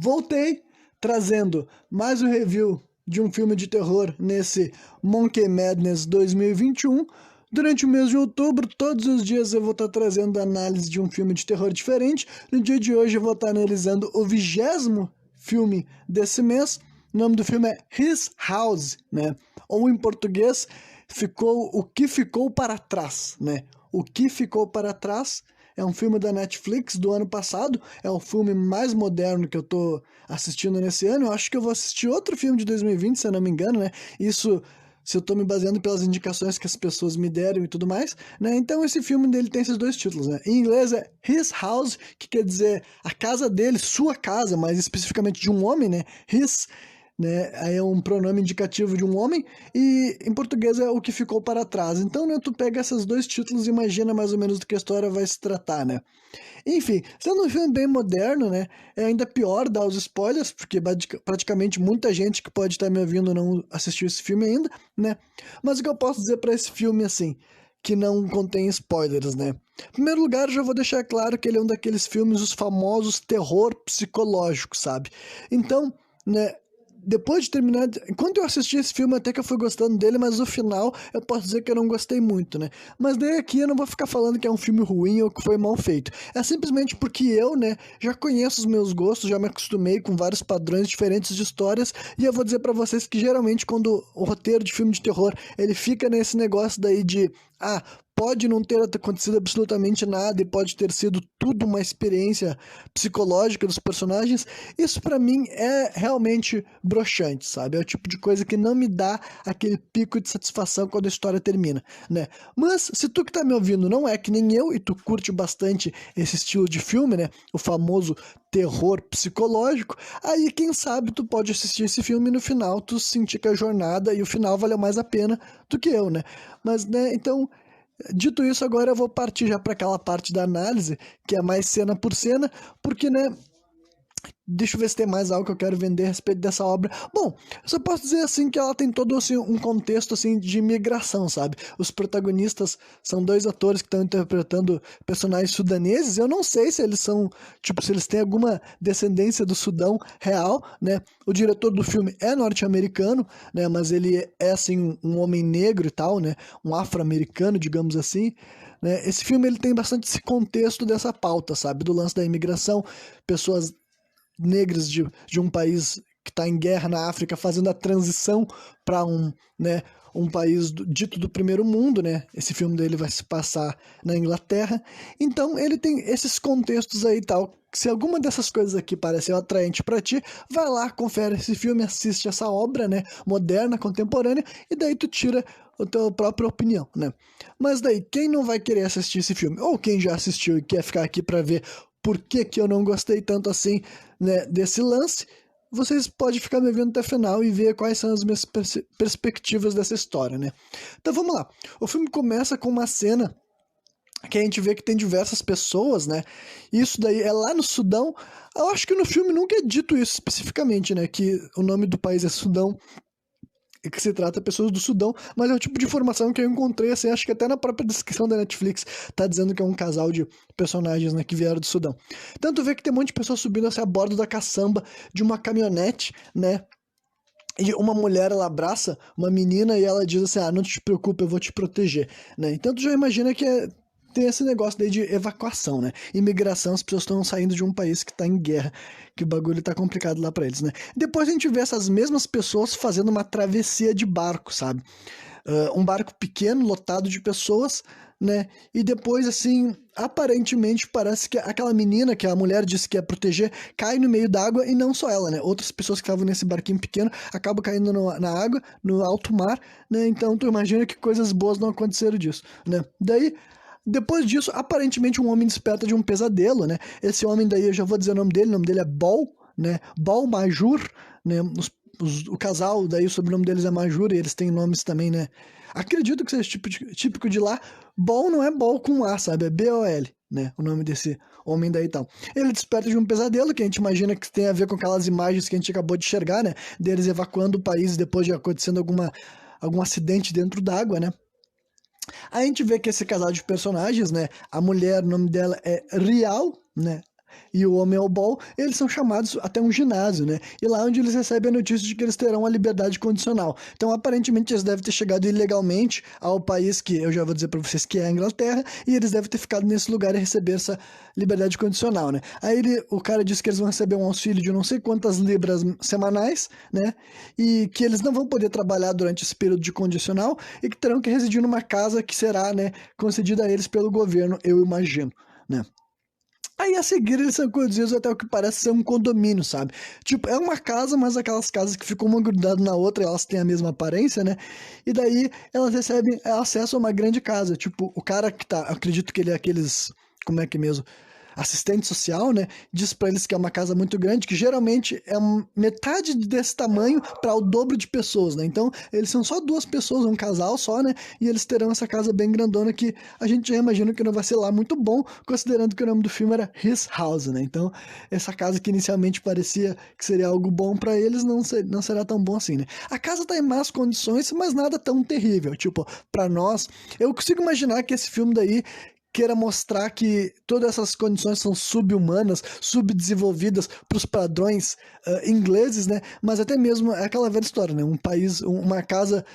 Voltei trazendo mais um review de um filme de terror nesse Monkey Madness 2021. Durante o mês de outubro, todos os dias eu vou estar trazendo análise de um filme de terror diferente. No dia de hoje eu vou estar analisando o 20º filme desse mês. O nome do filme é His House, né? Ou em português, O que Ficou para Trás, né? O que Ficou para Trás é um filme da Netflix do ano passado, é o filme mais moderno que eu tô assistindo nesse ano. Eu acho que eu vou assistir outro filme de 2020, se eu não me engano, né? Isso se eu tô me baseando pelas indicações que as pessoas me deram e tudo mais, né? Então esse filme dele tem esses dois títulos, né? Em inglês é His House, que quer dizer a casa dele, sua casa, mas especificamente de um homem, né? His, né? Aí é um pronome indicativo de um homem, e em português é O que Ficou para Trás. Então, né, tu pega esses dois títulos e imagina mais ou menos do que a história vai se tratar, né? Enfim, sendo um filme bem moderno, né, é ainda pior dar os spoilers, porque praticamente muita gente que pode estar me ouvindo não assistiu esse filme ainda, né? Mas o que eu posso dizer para esse filme, assim, que não contém spoilers, né? Em primeiro lugar, eu já vou deixar claro que ele é um daqueles filmes, os famosos terror psicológico, sabe? Então, né, depois de terminar, enquanto eu assisti esse filme até que eu fui gostando dele, mas no final eu posso dizer que eu não gostei muito, né? Mas daí aqui eu não vou ficar falando que é um filme ruim ou que foi mal feito. É simplesmente porque eu, né, já conheço os meus gostos, já me acostumei com vários padrões diferentes de histórias, e eu vou dizer pra vocês que geralmente quando o roteiro de filme de terror, ele fica nesse negócio daí de, pode não ter acontecido absolutamente nada e pode ter sido tudo uma experiência psicológica dos personagens, isso pra mim é realmente broxante, sabe? É o tipo de coisa que não me dá aquele pico de satisfação quando a história termina, né? Mas se tu que tá me ouvindo não é que nem eu e tu curte bastante esse estilo de filme, né? O famoso terror psicológico, aí quem sabe tu pode assistir esse filme e no final tu sentir que a jornada e o final valeu mais a pena do que eu, né? Mas, né, então, dito isso, agora eu vou partir já para aquela parte da análise, que é mais cena por cena, porque, né, deixa eu ver se tem mais algo que eu quero vender a respeito dessa obra. Bom, eu só posso dizer assim que ela tem todo assim, um contexto assim de imigração, sabe? Os protagonistas são dois atores que estão interpretando personagens sudaneses. Eu não sei se eles são, tipo, se eles têm alguma descendência do Sudão real, né? O diretor do filme é norte-americano, né? Mas ele é assim um homem negro e tal, né? Um afro-americano, digamos assim. Né? Esse filme ele tem bastante esse contexto dessa pauta, sabe? Do lance da imigração, pessoas negras de um país que está em guerra na África, fazendo a transição para né, um país dito do primeiro mundo, né? Esse filme dele vai se passar na Inglaterra. Então ele tem esses contextos aí e tal. Se alguma dessas coisas aqui pareceu atraente para ti, vai lá, confere esse filme, assiste essa obra, né, moderna, contemporânea, e daí tu tira a tua própria opinião, né? Mas daí, quem não vai querer assistir esse filme, ou quem já assistiu e quer ficar aqui para ver por que que eu não gostei tanto assim, né, desse lance, vocês podem ficar me vendo até o final e ver quais são as minhas perspectivas dessa história, né? Então vamos lá. O filme começa com uma cena que a gente vê que tem diversas pessoas, né? Isso daí é lá no Sudão. Eu acho que no filme nunca é dito isso especificamente, né? Que o nome do país é Sudão, e que se trata de pessoas do Sudão, mas é o tipo de informação que eu encontrei, assim, acho que até na própria descrição da Netflix tá dizendo que é um casal de personagens, né, que vieram do Sudão. Tanto vê que tem um monte de pessoas subindo assim, a bordo da caçamba de uma caminhonete, né, e uma mulher, ela abraça uma menina e ela diz assim, não te preocupe, eu vou te proteger, né, então tu já imagina que tem esse negócio daí de evacuação, né? Imigração, as pessoas estão saindo de um país que tá em guerra, que o bagulho tá complicado lá pra eles, né? Depois a gente vê essas mesmas pessoas fazendo uma travessia de barco, sabe? Um barco pequeno, lotado de pessoas, né? E depois, assim, aparentemente parece que aquela menina que a mulher disse que ia proteger cai no meio da água, e não só ela, né? Outras pessoas que estavam nesse barquinho pequeno acabam caindo na água, no alto mar, né? Então tu imagina que coisas boas não aconteceram disso, né? Daí, depois disso, aparentemente um homem desperta de um pesadelo, né? Esse homem daí, eu já vou dizer o nome dele é Bol, né? Bol Majur, né? O casal, daí o sobrenome deles é Majur, e eles têm nomes também, né? Acredito que seja típico de lá. Bol não é Bol com A, sabe? É B-O-L, né? O nome desse homem daí e tal. Ele desperta de um pesadelo, que a gente imagina que tem a ver com aquelas imagens que a gente acabou de enxergar, né? Deles evacuando o país depois de acontecendo algum acidente dentro d'água, né? A gente vê que esse casal de personagens, né? A mulher, o nome dela é Rial, né? e o homem ao Ball, eles são chamados até um ginásio, né? E lá onde eles recebem a notícia de que eles terão a liberdade condicional. Então, aparentemente, eles devem ter chegado ilegalmente ao país que eu já vou dizer para vocês que é a Inglaterra, e eles devem ter ficado nesse lugar e receber essa liberdade condicional, né? Aí o cara disse que eles vão receber um auxílio de não sei quantas libras semanais, né? E que eles não vão poder trabalhar durante esse período de condicional e que terão que residir numa casa que será, né, concedida a eles pelo governo, eu imagino, né? Aí a seguir eles são conduzidos até o que parece ser um condomínio, sabe? Tipo, é uma casa, mas aquelas casas que ficam uma grudada na outra, elas têm a mesma aparência, né? E daí elas recebem acesso a uma grande casa. Tipo, o cara que tá, acredito que ele é aqueles, como é que é mesmo? Assistente social, né? Diz pra eles que é uma casa muito grande, que geralmente é metade desse tamanho para o dobro de pessoas, né? Então, eles são só duas pessoas, um casal só, né? E eles terão essa casa bem grandona que a gente já imagina que não vai ser lá muito bom, considerando que o nome do filme era His House, né? Então, essa casa que inicialmente parecia que seria algo bom para eles, não será tão bom assim, né? A casa tá em más condições, mas nada tão terrível. Tipo, para nós, eu consigo imaginar que esse filme daí queira mostrar que todas essas condições são subhumanas, subdesenvolvidas para os padrões ingleses, né? Mas até mesmo é aquela velha história, né? Um país, uma casa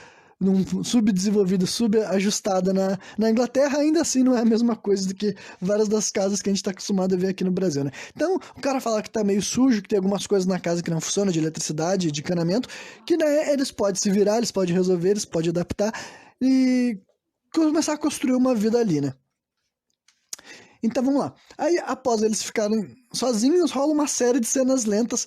subdesenvolvida, subajustada na Inglaterra, ainda assim não é a mesma coisa do que várias das casas que a gente está acostumado a ver aqui no Brasil, né? Então, o cara fala que tá meio sujo, que tem algumas coisas na casa que não funcionam, de eletricidade, de encanamento, que né, eles podem se virar, eles podem resolver, eles podem adaptar e começar a construir uma vida ali, né? Então vamos lá. Aí, após eles ficarem sozinhos, rola uma série de cenas lentas,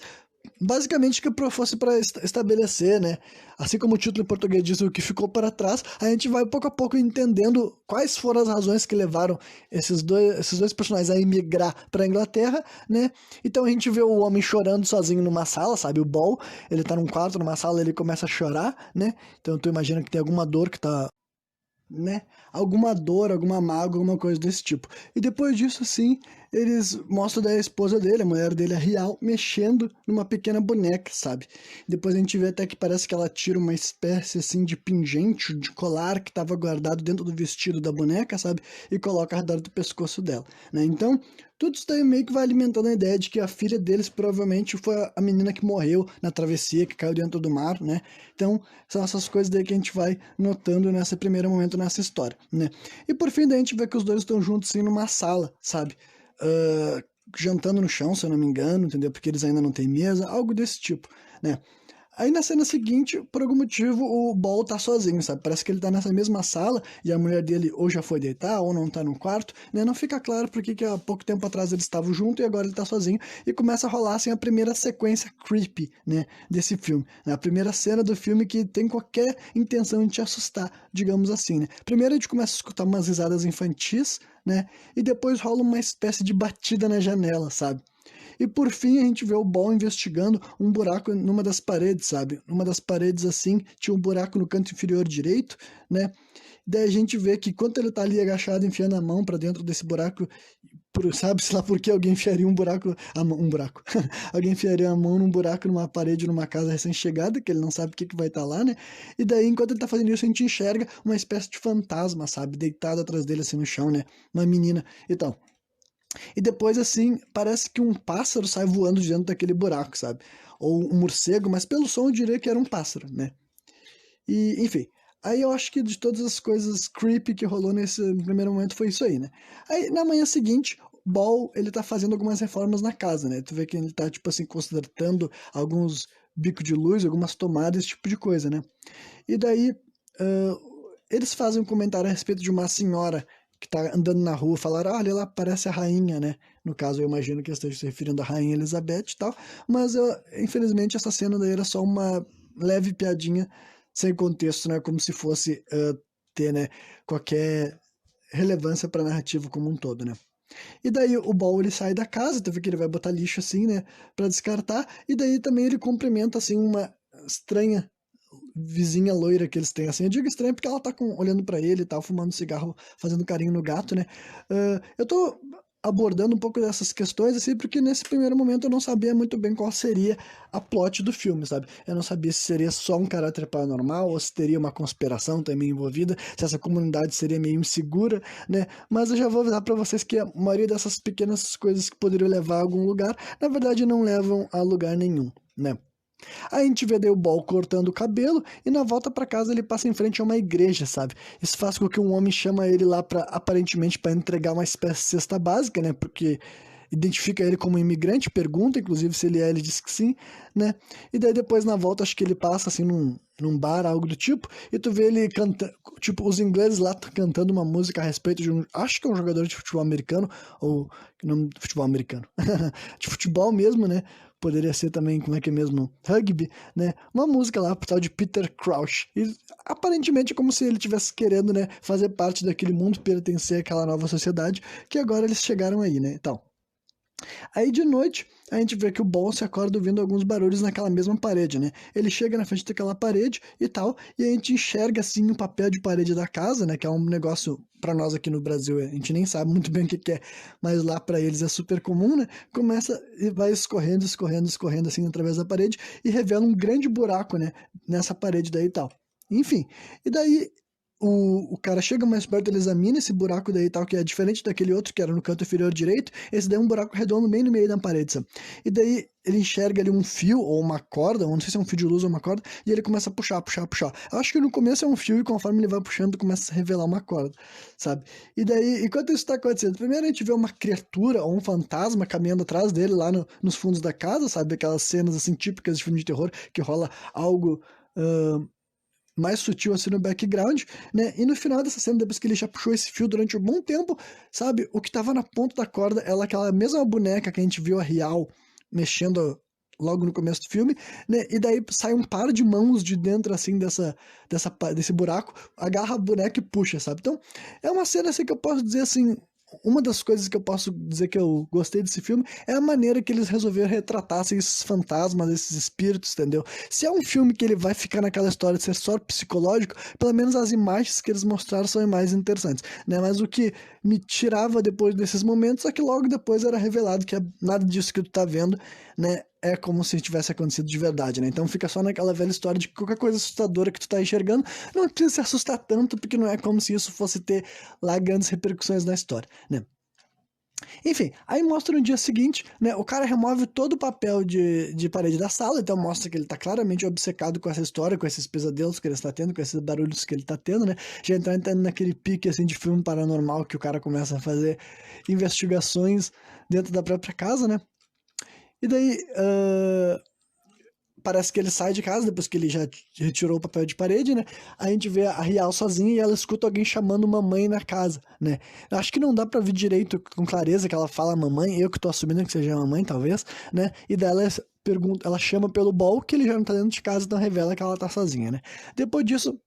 basicamente que fosse para estabelecer, né? Assim como o título em português diz o que ficou para trás, a gente vai pouco a pouco entendendo quais foram as razões que levaram esses dois personagens a emigrar para a Inglaterra, né? Então a gente vê o homem chorando sozinho numa sala, sabe? O Ball, ele tá num quarto, numa sala, ele começa a chorar, né? Então tu imagina que tem alguma dor que tá, né? Alguma dor, alguma mágoa, alguma coisa desse tipo. E depois disso, sim, eles mostram da esposa dele, a mulher dele, a Rial, mexendo numa pequena boneca, sabe? Depois a gente vê até que parece que ela tira uma espécie, assim, de pingente, de colar que estava guardado dentro do vestido da boneca, sabe? E coloca ao redor do pescoço dela, né? Então, tudo isso daí meio que vai alimentando a ideia de que a filha deles provavelmente foi a menina que morreu na travessia, que caiu dentro do mar, né? Então, são essas coisas daí que a gente vai notando nesse primeiro momento nessa história, né? E por fim, daí a gente vê que os dois estão juntos, assim, numa sala, sabe? Ah, jantando no chão, se eu não me engano, entendeu? Porque eles ainda não têm mesa, algo desse tipo, né? Aí na cena seguinte, por algum motivo, o Ball tá sozinho, sabe? Parece que ele tá nessa mesma sala e a mulher dele ou já foi deitar ou não tá no quarto, né? Não fica claro porque que há pouco tempo atrás eles estavam juntos e agora ele tá sozinho e começa a rolar assim a primeira sequência creepy, né, desse filme. A primeira cena do filme que tem qualquer intenção de te assustar, digamos assim, né? Primeiro a gente começa a escutar umas risadas infantis, né? E depois rola uma espécie de batida na janela, sabe? E por fim a gente vê o Ball investigando um buraco numa das paredes, sabe? Numa das paredes assim, tinha um buraco no canto inferior direito, né? Daí a gente vê que enquanto ele tá ali agachado, enfiando a mão pra dentro desse buraco, sabe-se lá por que alguém enfiaria um buraco. Alguém enfiaria a mão num buraco, numa parede, numa casa recém-chegada, que ele não sabe o que que vai estar lá, né? E daí, enquanto ele tá fazendo isso, a gente enxerga uma espécie de fantasma, sabe? Deitado atrás dele, assim, no chão, né? Uma menina e tal. E depois, assim, parece que um pássaro sai voando de dentro daquele buraco, sabe? Ou um morcego, mas pelo som eu diria que era um pássaro, né? E, enfim. Aí eu acho que de todas as coisas creepy que rolou nesse primeiro momento foi isso aí, né? Aí na manhã seguinte, Ball, ele tá fazendo algumas reformas na casa, né? Tu vê que ele tá, tipo assim, consertando alguns bicos de luz, algumas tomadas, esse tipo de coisa, né? E daí, ah, eles fazem um comentário a respeito de uma senhora que tá andando na rua, falaram, olha, ela parece a rainha, né? No caso, eu imagino que esteja se referindo à rainha Elizabeth e tal, mas infelizmente essa cena daí era só uma leve piadinha sem contexto, né? Como se fosse ter, né, qualquer relevância para a narrativa como um todo, né? E daí o Ball ele sai da casa, tu vê que ele vai botar lixo assim, né, para descartar, e daí também ele cumprimenta assim uma estranha vizinha loira que eles têm, assim. Eu digo estranho porque ela tá olhando pra ele e tal, fumando cigarro, fazendo carinho no gato, né? Eu tô abordando um pouco dessas questões, assim, porque nesse primeiro momento eu não sabia muito bem qual seria a plot do filme, sabe? Eu não sabia se seria só um caráter paranormal ou se teria uma conspiração também envolvida, se essa comunidade seria meio insegura, né? Mas eu já vou avisar pra vocês que a maioria dessas pequenas coisas que poderiam levar a algum lugar, na verdade não levam a lugar nenhum, né? Aí a gente vê daí o Ball cortando o cabelo e na volta pra casa ele passa em frente a uma igreja, sabe? Isso faz com que um homem chama ele lá para aparentemente para entregar uma espécie de cesta básica, né? Porque identifica ele como imigrante, pergunta inclusive se ele é, ele diz que sim, né? E daí depois na volta acho que ele passa assim num bar, algo do tipo, e tu vê ele cantando, tipo, os ingleses lá cantando uma música a respeito de acho que é um jogador de futebol americano, ou, não, de futebol americano, de futebol mesmo, né? Poderia ser também, como é que é mesmo, rugby, né? Uma música lá, tal de Peter Crouch. E aparentemente é como se ele estivesse querendo, né, fazer parte daquele mundo, pertencer àquela nova sociedade, que agora eles chegaram aí, né? Então, aí de noite, a gente vê que o Ball se acorda ouvindo alguns barulhos naquela mesma parede, né? Ele chega na frente daquela parede e tal, e a gente enxerga assim o papel de parede da casa, né? Que é um negócio para nós aqui no Brasil, a gente nem sabe muito bem o que é, mas lá para eles é super comum, né? Começa e vai escorrendo, escorrendo, escorrendo assim através da parede e revela um grande buraco, né? Nessa parede daí e tal. Enfim, e daí o cara chega mais perto, ele examina esse buraco daí e tal, que é diferente daquele outro que era no canto inferior direito, esse daí é um buraco redondo bem no meio da parede, sabe? E daí ele enxerga ali um fio ou uma corda, ou não sei se é um fio de luz ou uma corda, e ele começa a puxar, puxar, puxar. Eu acho que no começo é um fio e conforme ele vai puxando, começa a revelar uma corda, sabe? E daí, enquanto isso tá acontecendo, primeiro a gente vê uma criatura ou um fantasma caminhando atrás dele lá nos fundos da casa, sabe? Aquelas cenas assim típicas de filme de terror, que rola algo mais sutil assim no background, né? E no final dessa cena, depois que ele já puxou esse fio durante um bom tempo, sabe? O que tava na ponta da corda é aquela mesma boneca que a gente viu a Rial mexendo logo no começo do filme, né? E daí sai um par de mãos de dentro assim desse buraco, agarra a boneca e puxa, sabe? Então, é uma cena assim que eu posso dizer assim, uma das coisas que eu posso dizer que eu gostei desse filme é a maneira que eles resolveram retratar assim, esses fantasmas, esses espíritos, entendeu? Se é um filme que ele vai ficar naquela história de ser só psicológico, pelo menos as imagens que eles mostraram são mais interessantes, né? Mas o que me tirava depois desses momentos é que logo depois era revelado que nada disso que tu tá vendo, né? É como se tivesse acontecido de verdade, né? Então fica só naquela velha história de que qualquer coisa assustadora que tu tá enxergando não precisa se assustar tanto, porque não é como se isso fosse ter lá grandes repercussões na história, né? Enfim, aí mostra no dia seguinte, né? O cara remove todo o papel de parede da sala, então mostra que ele tá claramente obcecado com essa história, com esses pesadelos que ele está tendo, com esses barulhos que ele tá tendo, né? Já entrando naquele pique assim de filme paranormal que o cara começa a fazer investigações dentro da própria casa, né? E daí, parece que ele sai de casa depois que ele já retirou o papel de parede, né? A gente vê a Rial sozinha e ela escuta alguém chamando mamãe na casa, né? Eu acho que não dá pra ver direito com clareza que ela fala mamãe, eu que tô assumindo que seja mamãe, talvez, né? E dela pergunta, ela chama pelo Ball, que ele já não tá dentro de casa, então revela que ela tá sozinha, né? Depois disso,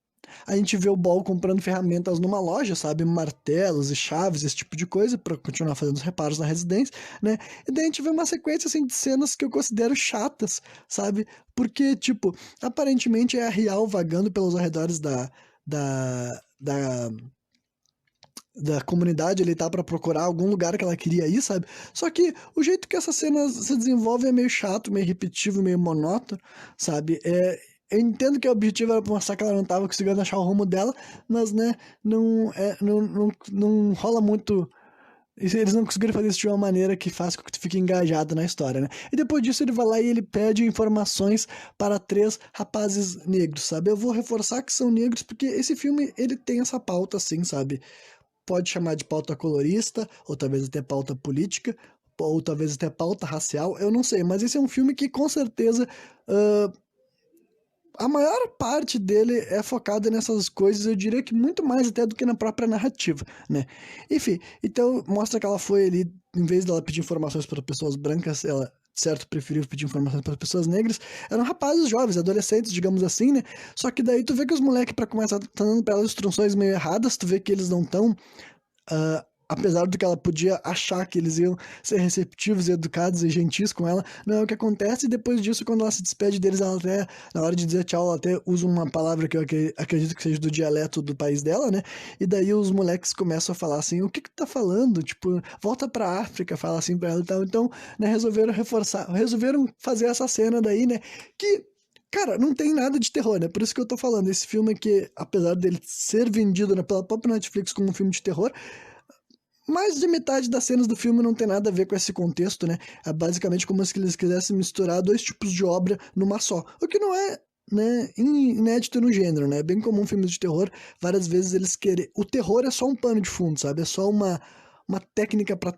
a gente vê o Ball comprando ferramentas numa loja, sabe? Martelos e chaves, esse tipo de coisa, para continuar fazendo os reparos na residência, né? E daí a gente vê uma sequência, assim, de cenas que eu considero chatas, sabe? Porque, tipo, aparentemente é a Rial vagando pelos arredores da, da, da comunidade ele tá para procurar algum lugar que ela queria ir, sabe? Só que o jeito que essa cena se desenvolve é meio chato, meio repetitivo, meio monótono, sabe? Eu entendo que o objetivo era mostrar que ela não tava conseguindo achar o rumo dela, mas, né, não rola muito. Eles não conseguiram fazer isso de uma maneira que faça com que tu fique engajado na história, né? E depois disso ele vai lá e ele pede informações para três rapazes negros, sabe? Eu vou reforçar que são negros porque esse filme, ele tem essa pauta, assim, sabe? Pode chamar de pauta colorista, ou talvez até pauta política, ou talvez até pauta racial, eu não sei, mas esse é um filme que com certeza a maior parte dele é focada nessas coisas, eu diria que muito mais até do que na própria narrativa, né? Enfim, então mostra que ela foi ali, em vez dela pedir informações para pessoas brancas, ela certo, preferiu pedir informações para pessoas negras, eram rapazes jovens, adolescentes, digamos assim, né? Só que daí tu vê que os moleques, para começar, estão dando pra elas instruções meio erradas, tu vê que eles não estão apesar do que ela podia achar que eles iam ser receptivos, educados e gentis com ela, não é o que acontece. E depois disso, quando ela se despede deles, ela até, na hora de dizer tchau, ela até usa uma palavra que eu acredito que seja do dialeto do país dela, né? E daí os moleques começam a falar assim, o que tu tá falando? Tipo, volta pra África, fala assim pra ela e tal. Então, né, resolveram fazer essa cena daí, né, que... Cara, não tem nada de terror, né? Por isso que eu tô falando. Esse filme aqui, apesar dele ser vendido, né, pela própria Netflix como um filme de terror, mais de metade das cenas do filme não tem nada a ver com esse contexto, né? É basicamente como se eles quisessem misturar dois tipos de obra numa só. O que não é, né, inédito no gênero, né? É bem comum filmes de terror, várias vezes eles querem... O terror é só um pano de fundo, sabe? É só uma técnica para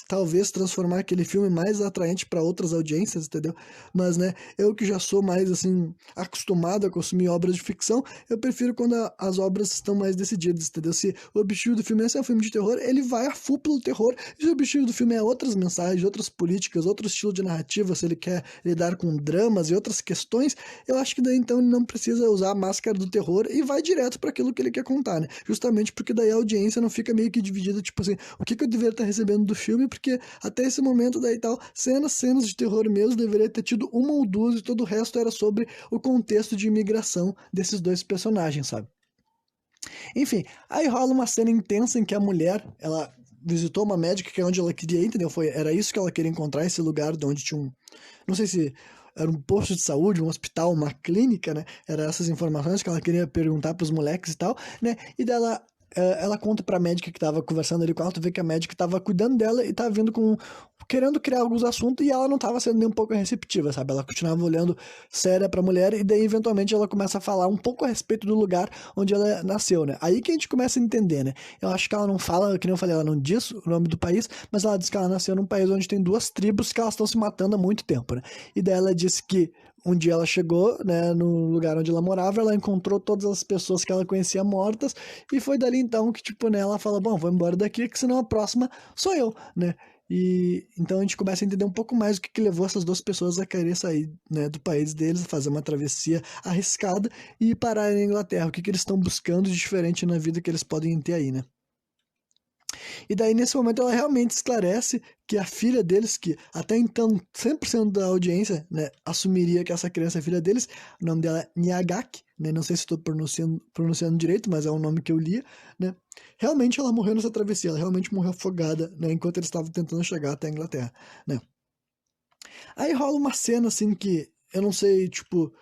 talvez transformar aquele filme mais atraente para outras audiências, entendeu? Mas, né, eu que já sou mais, assim, acostumado a consumir obras de ficção, eu prefiro quando as obras estão mais decididas, entendeu? Se o objetivo do filme é ser um filme de terror, ele vai a full pelo terror, e se o objetivo do filme é outras mensagens, outras políticas, outro estilo de narrativa, se ele quer lidar com dramas e outras questões, eu acho que daí então ele não precisa usar a máscara do terror e vai direto para aquilo que ele quer contar, né? Justamente porque daí a audiência não fica meio que dividida, tipo assim, o que eu deveria estar recebendo do filme, porque até esse momento daí tal, cenas de terror mesmo, deveria ter tido uma ou duas e todo o resto era sobre o contexto de imigração desses dois personagens, sabe? Enfim, aí rola uma cena intensa em que a mulher, ela visitou uma médica que é onde ela queria ir, entendeu? Era isso que ela queria encontrar, esse lugar de onde tinha um... Não sei se era um posto de saúde, um hospital, uma clínica, né? Era essas informações que ela queria perguntar pros moleques e tal, né? E dela... Ela conta pra médica que tava conversando ali com ela, tu vê que a médica tava cuidando dela e tava vindo com... querendo criar alguns assuntos e ela não tava sendo nem um pouco receptiva, sabe? Ela continuava olhando séria pra mulher e daí eventualmente ela começa a falar um pouco a respeito do lugar onde ela nasceu, né? Aí que a gente começa a entender, né? Eu acho que ela não fala, que nem eu falei, ela não diz o nome do país, mas ela diz que ela nasceu num país onde tem duas tribos que elas estão se matando há muito tempo, né? E daí ela disse que um dia ela chegou, né, no lugar onde ela morava, ela encontrou todas as pessoas que ela conhecia mortas, e foi dali então que, tipo, né, ela fala, bom, vou embora daqui, que senão a próxima sou eu, né? E então a gente começa a entender um pouco mais o que levou essas duas pessoas a querer sair, né, do país deles, fazer uma travessia arriscada e parar na Inglaterra. O que eles estão buscando de diferente na vida que eles podem ter aí, né? E daí, nesse momento, ela realmente esclarece que a filha deles, que até então 100% da audiência, né, assumiria que essa criança é filha deles, o nome dela é Nyagak, né, não sei se estou pronunciando direito, mas é o nome que eu li, né, realmente ela morreu nessa travessia, ela realmente morreu afogada, né, enquanto eles estavam tentando chegar até a Inglaterra, né. Aí rola uma cena, assim, que eu não sei, tipo...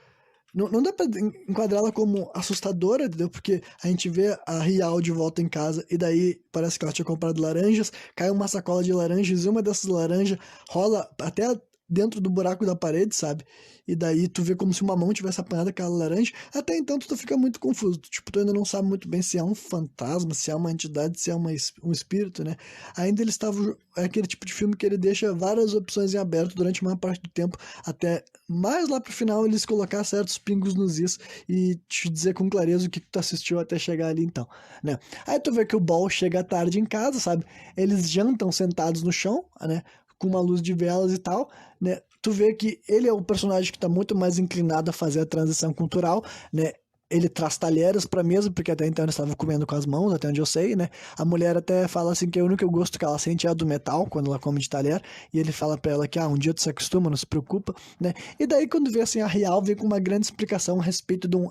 Não dá pra enquadrá-la como assustadora, entendeu? Porque a gente vê a Rial de volta em casa e daí parece que ela tinha comprado laranjas, cai uma sacola de laranjas e uma dessas laranjas rola até dentro do buraco da parede, sabe? E daí tu vê como se uma mão tivesse apanhado aquela laranja. Até então tu fica muito confuso. Tipo, tu ainda não sabe muito bem se é um fantasma, se é uma entidade, se é um espírito, né? Ainda ele estava... É aquele tipo de filme que ele deixa várias opções em aberto durante uma parte do tempo, até mais lá pro final eles colocar certos pingos nos is e te dizer com clareza o que tu assistiu até chegar ali então, né? Aí tu vê que o Ball chega tarde em casa, sabe? Eles jantam sentados no chão, né? Com uma luz de velas e tal, né? Tu vê que ele é o personagem que tá muito mais inclinado a fazer a transição cultural, né? Ele traz talheres pra mesa, porque até então ele estava comendo com as mãos, até onde eu sei, né? A mulher até fala assim que o único gosto que ela sente é a do metal, quando ela come de talher, e ele fala pra ela que, um dia tu se acostuma, não se preocupa, né? E daí quando vê assim, a Rial vem com uma grande explicação a respeito de um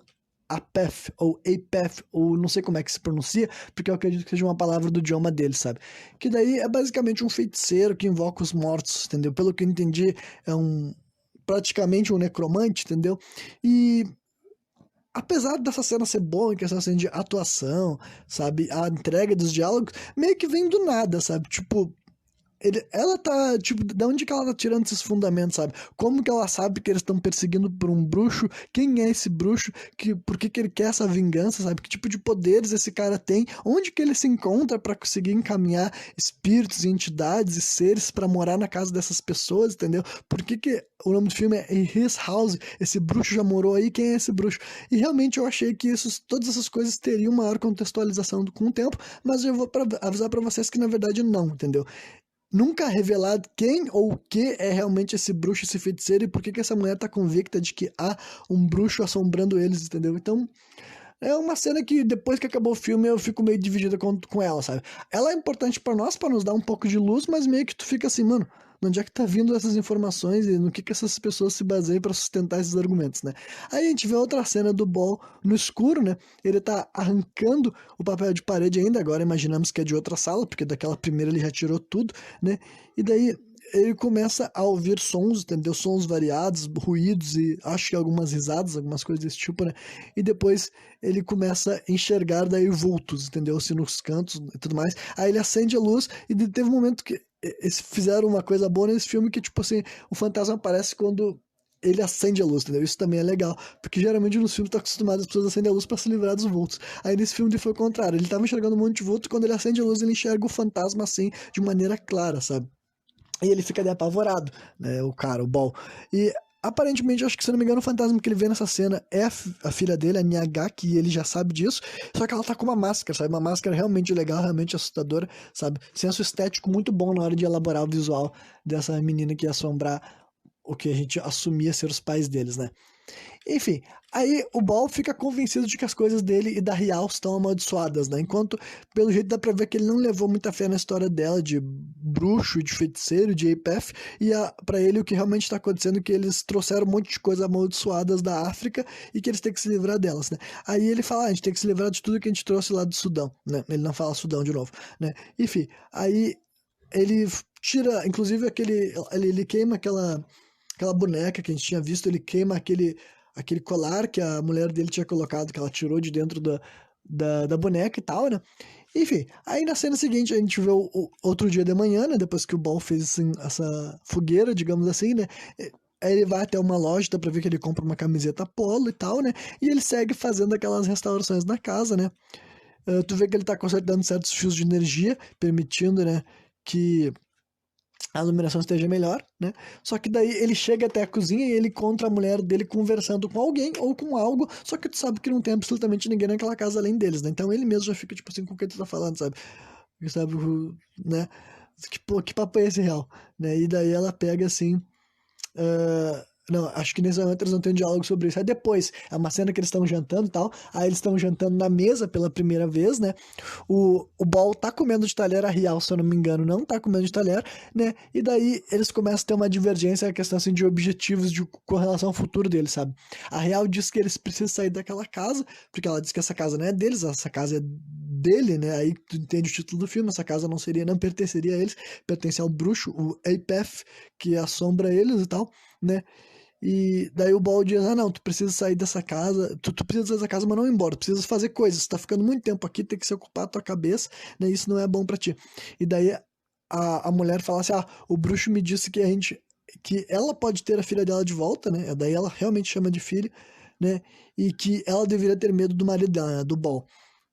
Apeth, ou Apeth, ou não sei como é que se pronuncia, porque eu acredito que seja uma palavra do idioma dele, sabe? Que daí é basicamente um feiticeiro que invoca os mortos, entendeu? Pelo que eu entendi, é praticamente um necromante, entendeu? E apesar dessa cena ser boa, em questão assim, de atuação, sabe? A entrega dos diálogos, meio que vem do nada, sabe? Tipo, ela tá, tipo, de onde que ela tá tirando esses fundamentos, sabe? Como que ela sabe que eles estão perseguindo por um bruxo? Quem é esse bruxo? Por que ele quer essa vingança, sabe? Que tipo de poderes esse cara tem? Onde que ele se encontra para conseguir encaminhar espíritos, entidades e seres para morar na casa dessas pessoas, entendeu? Por que o nome do filme é In His House? Esse bruxo já morou aí? Quem é esse bruxo? E realmente eu achei que todas essas coisas teriam maior contextualização com o tempo, mas eu vou avisar para vocês que na verdade não, entendeu? Nunca revelado quem ou o que é realmente esse bruxo, esse feiticeiro, e por que essa mulher tá convicta de que há um bruxo assombrando eles, entendeu? Então, É uma cena que depois que acabou o filme eu fico meio dividida com ela, sabe? Ela é importante pra nós, pra nos dar um pouco de luz, mas meio que tu fica assim, mano, de onde é que tá vindo essas informações e no que essas pessoas se baseiam pra sustentar esses argumentos, né? Aí a gente vê outra cena do Ball no escuro, né? Ele tá arrancando o papel de parede ainda, agora imaginamos que é de outra sala, porque daquela primeira ele já tirou tudo, né? E daí ele começa a ouvir sons, entendeu? Sons variados, ruídos e acho que algumas risadas, algumas coisas desse tipo, né? E depois ele começa a enxergar daí vultos, entendeu? Assim, nos cantos e tudo mais. Aí ele acende a luz e teve um momento que eles fizeram uma coisa boa nesse filme que, tipo assim, o fantasma aparece quando ele acende a luz, entendeu? Isso também é legal, porque geralmente nos filmes tá acostumado as pessoas a acender a luz pra se livrar dos vultos. Aí nesse filme foi o contrário, ele tava enxergando um monte de vulto, quando ele acende a luz ele enxerga o fantasma assim, de maneira clara, sabe? E ele fica ali apavorado, né? O cara, o Ball. E aparentemente, acho que se não me engano, o fantasma que ele vê nessa cena é a filha dele, a Nyagaki, e ele já sabe disso. Só que ela tá com uma máscara, sabe? Uma máscara realmente legal, realmente assustadora, sabe? Senso estético muito bom na hora de elaborar o visual dessa menina que ia assombrar o que a gente assumia ser os pais deles, né? Enfim, aí o Ball fica convencido de que as coisas dele e da Rial estão amaldiçoadas, né? Enquanto, pelo jeito, dá pra ver que ele não levou muita fé na história dela de bruxo, de feiticeiro, de Apef, e pra ele o que realmente tá acontecendo é que eles trouxeram um monte de coisas amaldiçoadas da África e que eles têm que se livrar delas, né? Aí ele fala, a gente tem que se livrar de tudo que a gente trouxe lá do Sudão, né? Ele não fala Sudão de novo, né? Enfim, aí ele tira, inclusive ele queima aquela boneca que a gente tinha visto, ele queima aquele colar que a mulher dele tinha colocado, que ela tirou de dentro da boneca e tal, né? Enfim, aí na cena seguinte a gente vê o outro dia de manhã, né? Depois que o Ball fez assim, essa fogueira, digamos assim, né? Aí ele vai até uma loja, dá pra ver que ele compra uma camiseta polo e tal, né? E ele segue fazendo aquelas restaurações na casa, né? Tu vê que ele tá consertando certos fios de energia, permitindo, né? Que a iluminação esteja melhor, né? Só que daí ele chega até a cozinha e ele encontra a mulher dele conversando com alguém ou com algo, só que tu sabe que não tem absolutamente ninguém naquela casa além deles, né? Então ele mesmo já fica tipo assim, com o que tu tá falando, sabe? Sabe, né? Que papo é esse real, né? E daí ela pega assim, não, acho que nesse momento eles não têm um diálogo sobre isso. Aí depois, é uma cena que eles estão jantando e tal. Aí eles estão jantando na mesa pela primeira vez, né? O Ball tá comendo de talher, a Rial, se eu não me engano, não tá comendo de talher, né? E daí eles começam a ter uma divergência, a questão assim, de objetivos com relação ao futuro deles, sabe? A Rial diz que eles precisam sair daquela casa, porque ela diz que essa casa não é deles, essa casa é dele, né? Aí tu entende o título do filme, essa casa não pertenceria a eles, pertence ao bruxo, o Apef, que assombra eles e tal, né? E daí o Ball diz, não, tu precisa sair dessa casa, tu precisa sair dessa casa, mas não ir embora, tu precisa fazer coisas, tu tá ficando muito tempo aqui, tem que se ocupar a tua cabeça, né, isso não é bom pra ti. E daí a mulher fala assim, o bruxo me disse que ela pode ter a filha dela de volta, né, daí ela realmente chama de filha, né, e que ela deveria ter medo do marido dela, né, do Ball.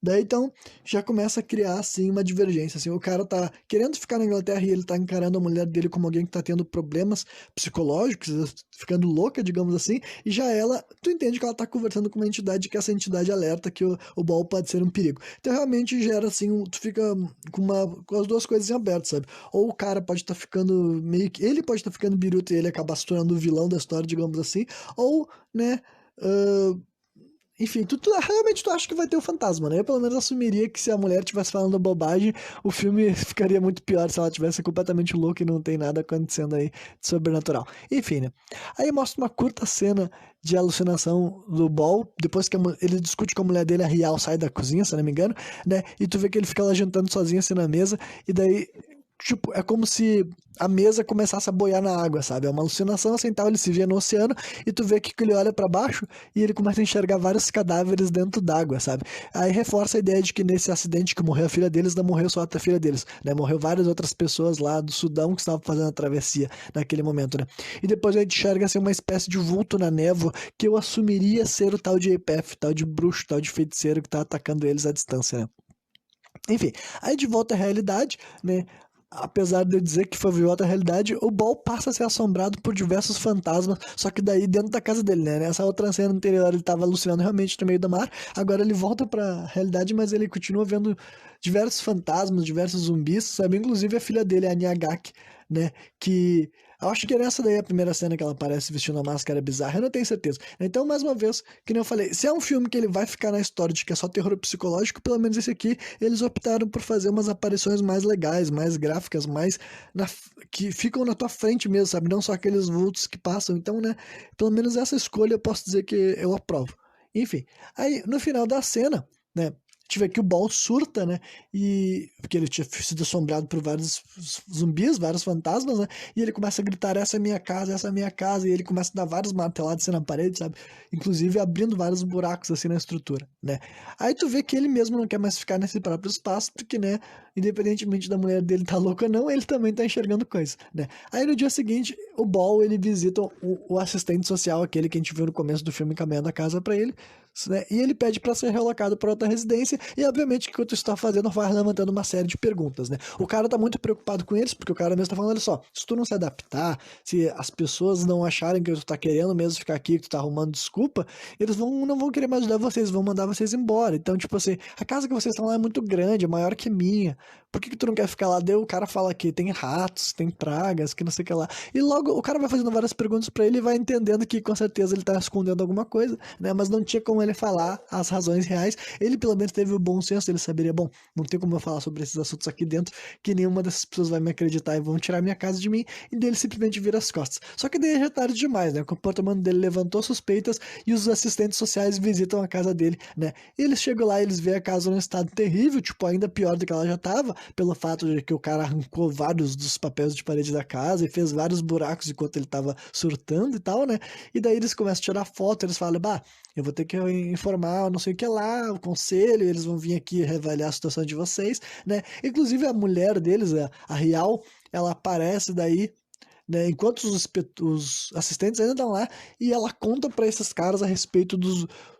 Daí então já começa a criar assim uma divergência, assim, o cara tá querendo ficar na Inglaterra e ele tá encarando a mulher dele como alguém que tá tendo problemas psicológicos, ficando louca, digamos assim, e já ela, tu entende que ela tá conversando com uma entidade que essa entidade alerta que o Ball pode ser um perigo. Então realmente gera assim, tu fica com as duas coisas em aberto, sabe? Ou o cara pode estar ficando meio que, ele pode estar ficando biruta e ele acaba se tornando o vilão da história, digamos assim, ou, né, enfim, realmente tu acha que vai ter o fantasma, né? Eu pelo menos assumiria que se a mulher estivesse falando bobagem, o filme ficaria muito pior se ela estivesse completamente louca e não tem nada acontecendo aí de sobrenatural. Enfim, né? Aí mostra uma curta cena de alucinação do Ball, depois que ele discute com a mulher dele, a Rial sai da cozinha, se não me engano, né? E tu vê que ele fica lá jantando sozinho assim na mesa, e daí tipo, é como se a mesa começasse a boiar na água, sabe? É uma alucinação, assim, tal, ele se vê no oceano e tu vê que ele olha pra baixo e ele começa a enxergar vários cadáveres dentro d'água, sabe? Aí reforça a ideia de que nesse acidente que morreu a filha deles, não morreu só a filha deles, né? Morreu várias outras pessoas lá do Sudão que estavam fazendo a travessia naquele momento, né? E depois a gente enxerga, assim, uma espécie de vulto na névoa que eu assumiria ser o tal de EPF, tal de bruxo, tal de feiticeiro que tá atacando eles à distância, né? Enfim, aí de volta à realidade, né? Apesar de eu dizer que foi de volta à realidade, o Ball passa a ser assombrado por diversos fantasmas, só que daí dentro da casa dele, né? Nessa outra cena anterior ele tava alucinando realmente no meio do mar, agora ele volta pra realidade, mas ele continua vendo diversos fantasmas, diversos zumbis, sabe? Inclusive a filha dele, a Nyagaki, né? Que Eu acho que nessa daí é a primeira cena que ela aparece vestindo uma máscara bizarra, eu não tenho certeza. Então, mais uma vez, que nem eu falei, se é um filme que ele vai ficar na história de que é só terror psicológico, pelo menos esse aqui, eles optaram por fazer umas aparições mais legais, mais gráficas, mais que ficam na tua frente mesmo, sabe? Não só aqueles vultos que passam. Então, né, pelo menos essa escolha eu posso dizer que eu aprovo. Enfim, aí no final da cena, né, tive aqui o Ball surta, né? E porque ele tinha sido assombrado por vários zumbis, vários fantasmas, né? E ele começa a gritar: essa é minha casa, essa é minha casa. E ele começa a dar vários martelados assim na parede, sabe? Inclusive abrindo vários buracos assim na estrutura, né? Aí tu vê que ele mesmo não quer mais ficar nesse próprio espaço, porque, né? Independentemente da mulher dele tá louca ou não, ele também tá enxergando coisas, né? Aí no dia seguinte, o Ball, ele visita o assistente social, aquele que a gente viu no começo do filme encaminhando a casa pra ele, né? E ele pede para ser relocado para outra residência e obviamente o que tu está fazendo vai levantando uma série de perguntas, né? O cara tá muito preocupado com eles, porque o cara mesmo tá falando: olha só, se tu não se adaptar, se as pessoas não acharem que tu tá querendo mesmo ficar aqui, que tu tá arrumando desculpa, eles não vão querer mais ajudar vocês, vão mandar vocês embora. Então, tipo assim, a casa que vocês estão lá é muito grande, é maior que minha. Por que tu não quer ficar lá? Daí o cara fala que tem ratos, tem pragas, que não sei o que lá. E logo o cara vai fazendo várias perguntas para ele e vai entendendo que com certeza ele tá escondendo alguma coisa, né? Mas não tinha como ele falar as razões reais. Ele pelo menos teve o bom senso, ele saberia: bom, não tem como eu falar sobre esses assuntos aqui dentro, que nenhuma dessas pessoas vai me acreditar e vão tirar minha casa de mim. E dele simplesmente vira as costas. Só que daí já é tarde demais, né? O comportamento dele levantou suspeitas e os assistentes sociais visitam a casa dele, né? E eles chegam lá e eles veem a casa num estado terrível, tipo, ainda pior do que ela já tava, pelo fato de que o cara arrancou vários dos papéis de parede da casa e fez vários buracos enquanto ele tava surtando e tal, né? E daí eles começam a tirar foto, eles falam: bah, eu vou ter que informar não sei o que lá, o conselho, eles vão vir aqui reavaliar a situação de vocês, né? Inclusive a mulher deles, a Rial, ela aparece daí, né, enquanto os assistentes ainda estão lá, e ela conta para esses caras a respeito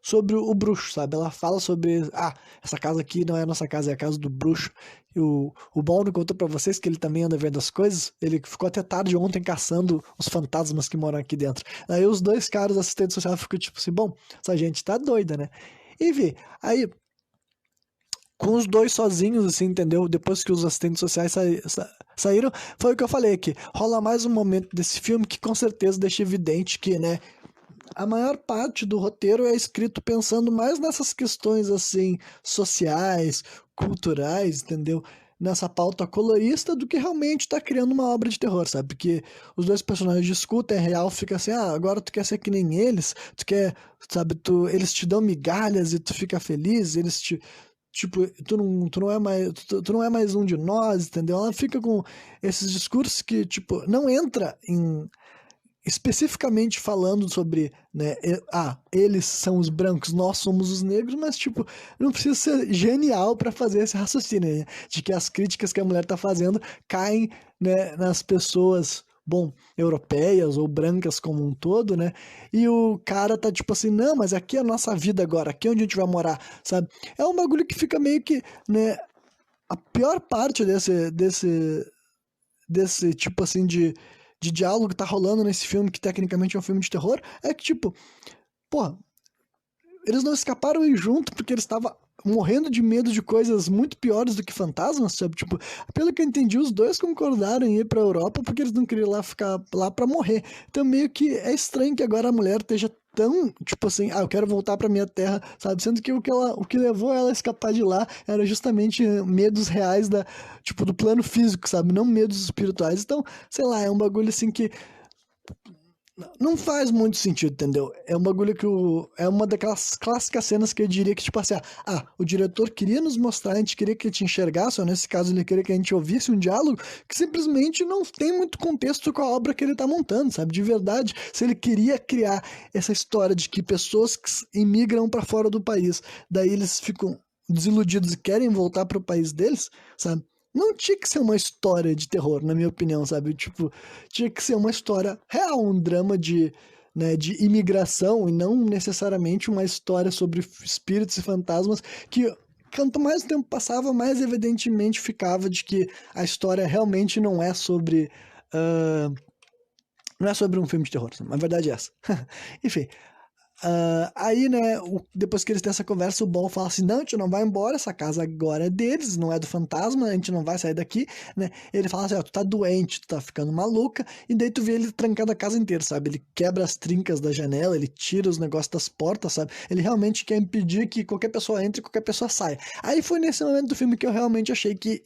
sobre o bruxo, sabe? Ela fala sobre: ah, essa casa aqui não é a nossa casa, é a casa do bruxo. E o Balno contou para vocês que ele também anda vendo as coisas, ele ficou até tarde ontem caçando os fantasmas que moram aqui dentro. Aí os dois caras, assistentes sociais, ficam tipo assim: bom, essa gente tá doida, né? Enfim, aí com os dois sozinhos, assim, entendeu? Depois que os assistentes sociais saíram, foi o que eu falei aqui. Rola mais um momento desse filme que com certeza deixa evidente que, né, a maior parte do roteiro é escrito pensando mais nessas questões, assim, sociais, culturais, entendeu? Nessa pauta colorista do que realmente tá criando uma obra de terror, sabe? Porque os dois personagens discutem, é real, fica assim: ah, agora tu quer ser que nem eles, tu quer, sabe, eles te dão migalhas e tu fica feliz, eles te. Tipo, tu não é mais um de nós, entendeu? Ela fica com esses discursos que, tipo, não entra em especificamente falando sobre, né, eles são os brancos, nós somos os negros, mas, tipo, não precisa ser genial para fazer esse raciocínio, né, de que as críticas que a mulher tá fazendo caem, né, nas pessoas, bom, europeias ou brancas como um todo, né, e o cara tá tipo assim: não, mas aqui é a nossa vida agora, aqui é onde a gente vai morar, sabe? É um bagulho que fica meio que, né, a pior parte desse tipo assim de diálogo que tá rolando nesse filme, que tecnicamente é um filme de terror, é que, tipo, porra, eles não escaparam ir junto porque eles estavam morrendo de medo de coisas muito piores do que fantasmas, sabe? Tipo, pelo que eu entendi, os dois concordaram em ir pra Europa porque eles não queriam lá ficar lá pra morrer. Então meio que é estranho que agora a mulher esteja tão, tipo assim: ah, eu quero voltar pra minha terra, sabe? Sendo que o que levou ela a escapar de lá era justamente medos reais tipo, do plano físico, sabe? Não medos espirituais. Então, sei lá, é um bagulho assim que não faz muito sentido, entendeu? É um bagulho que é uma daquelas clássicas cenas que eu diria que, tipo assim, o diretor queria nos mostrar, a gente queria que a gente enxergasse, ou nesse caso ele queria que a gente ouvisse um diálogo que simplesmente não tem muito contexto com a obra que ele tá montando, sabe? De verdade, se ele queria criar essa história de que pessoas que imigram para fora do país, daí eles ficam desiludidos e querem voltar para o país deles, sabe? Não tinha que ser uma história de terror, na minha opinião, sabe? Tipo, tinha que ser uma história real, um drama né, de imigração e não necessariamente uma história sobre espíritos e fantasmas que, quanto mais o tempo passava, mais evidentemente ficava de que a história realmente não é sobre... não é sobre um filme de terror, a verdade é essa. Enfim, Aí, né, depois que eles têm essa conversa, o Ball fala assim, não, a gente não vai embora, essa casa agora é deles, não é do fantasma, a gente não vai sair daqui, né? Ele fala assim, ó, tu tá doente, tu tá ficando maluca, e daí tu vê ele trancando a casa inteira, sabe? Ele quebra as trincas da janela, ele tira os negócios das portas, sabe? Ele realmente quer impedir que qualquer pessoa entre e qualquer pessoa saia. Aí foi nesse momento do filme que eu realmente achei que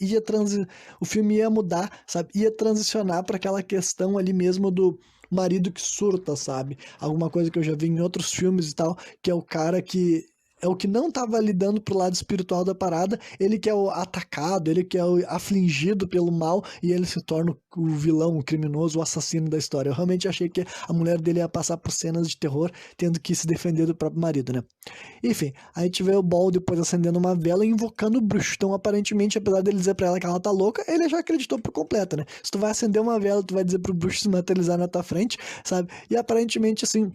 o filme ia mudar, sabe? Ia transicionar para aquela questão ali mesmo do marido que surta, sabe? Alguma coisa que eu já vi em outros filmes e tal, que é o cara que é o que não estava lidando pro lado espiritual da parada, ele que é o atacado, ele que é o afligido pelo mal e ele se torna o vilão, o criminoso, o assassino da história. Eu realmente achei que a mulher dele ia passar por cenas de terror, tendo que se defender do próprio marido, né? Enfim, a gente vê o Ball depois acendendo uma vela e invocando o bruxo. Então, aparentemente, apesar dele dizer pra ela que ela tá louca, ele já acreditou por completo, né? Se tu vai acender uma vela, tu vai dizer pro bruxo se materializar na tua frente, sabe? E aparentemente, assim,